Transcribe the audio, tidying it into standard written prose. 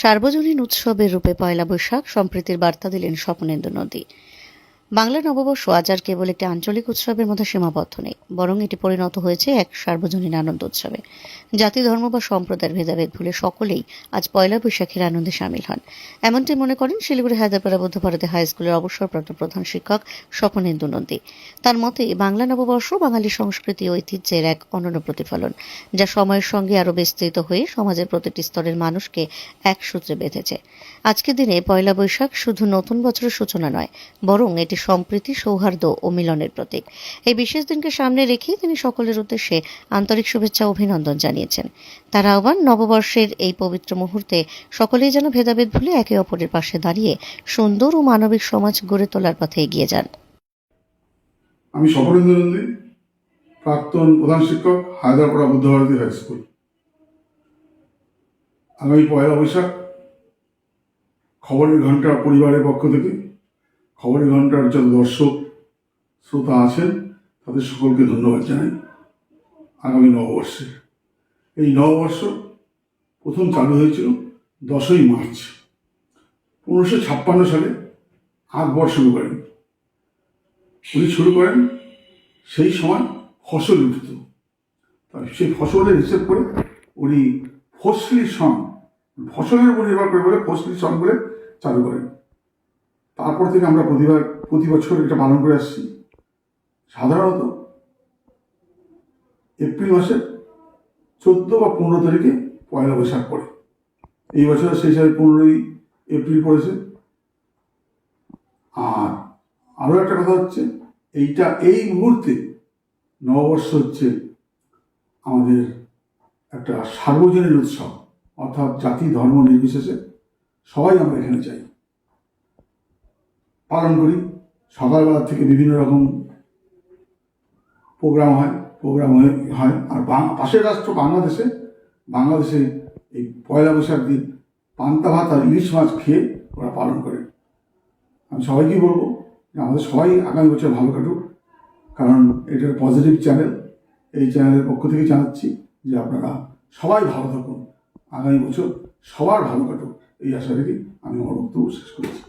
সার্বজনীন উৎসবের রূপে পয়লা বৈশাখ সম্প্রীতির বার্তা দিলেন স্বপনেন্দু নন্দী। বাংলা নববর্ষ আজ আর কেবল একটি আঞ্চলিক উৎসবের মধ্যে সীমাবদ্ধ নেই, বরং এটি পরিণত হয়েছে এক সার্বজনীন আনন্দ উৎসবে। জাতি, ধর্ম বা সম্প্রদায়ের ভেদাভেদ ভুলে সকলেই আজ পয়লা বৈশাখের আনন্দে সামিল হন। এমনটি মনে করেন শিলিগুড়ি হায়দ্রাপাড়া বুদ্ধ ভারতী হাই স্কুলের অবসরপ্রাপ্ত প্রধান শিক্ষক স্বপনেন্দু নন্দী। তার মতে, বাংলা নববর্ষ বাঙালি সংস্কৃতি ও ঐতিহ্যের এক অনন্য প্রতিফলন, যা সময়ের সঙ্গে আরও বিস্তৃত হয়ে সমাজের প্রতিটি স্তরের মানুষকে এক সূত্রে বেঁধেছে। আজকের দিনে পয়লা বৈশাখ শুধু নতুন বছরের সূচনা নয়, বরং এটি সম্প্রীতি, সৌহার্দ্য ও মিলনের প্রতীক। এই বিশেষ দিনকে সামনে রেখে তিনি সকলের উদ্দেশ্যে আন্তরিক শুভেচ্ছা ও অভিনন্দন জানিয়েছেন। তার আহ্বান, নববর্ষের এই পবিত্র মুহূর্তে সকলেই যেন ভেদাভেদ ভুলে একে অপরের পাশে দাঁড়িয়ে সুন্দর ও মানবিক সমাজ গড়ে তোলার পথে এগিয়ে যান। আমি স্বপনেন্দু নন্দী, প্রাক্তন প্রধান শিক্ষক, হায়দ্রাপাড়া বুদ্ধ ভারতী হাই স্কুল। আগামী পয়লা বৈশাখ খবরের ঘন্টা পরিবারের পক্ষ থেকে খবরের ঘন্টার যত দর্শক শ্রোতা আছেন তাদের সকলকে ধন্যবাদ জানাই। আগামী নববর্ষে এই নববর্ষ প্রথম চালু হয়েছিল 10ই মার্চ 1556 সালে আকবর শুরু করেন। উনি শুরু করেন সেই সময় ফসল উঠত, সেই ফসলের হিসেব করে উনি ফসলি সন, ফসলের উপর নির্ভর করে বলে ফসলি সন বলে চালু করেন। তারপর থেকে আমরা প্রতি বছর এটা পালন করে আসছি। সাধারণত এপ্রিল মাসের 14 বা 15 তারিখে পয়লা বৈশাখ পড়ে। এই বছর সেই হিসাবে 15ই এপ্রিল পড়েছে। আর আরও একটা কথা হচ্ছে, এই মুহূর্তে নববর্ষ হচ্ছে আমাদের একটা সার্বজনীন উৎসব, অর্থাৎ জাতি ধর্ম নির্বিশেষে সবাই আমরা এখানে চাই, পালন করি। সকালবেলা থেকে বিভিন্ন রকম প্রোগ্রাম হয়। আর পাশের রাষ্ট্র বাংলাদেশে এই পয়লা বৈশাখ দিন পান্তা ভাত আর ইলিশ মাছ খেয়ে ওরা পালন করে। আমি সবাইকেই বলবো যে আমাদের সবাই আগামী বছর ভালো কাটুক, কারণ এটা পজিটিভ চ্যানেল। এই চ্যানেলের পক্ষ থেকে জানাচ্ছি যে আপনারা সবাই ভালো থাকুন, আগামী বছর সবার ভালো কাটুক, এই আশা রেখে আমি আমার বক্তব্য শেষ করেছি।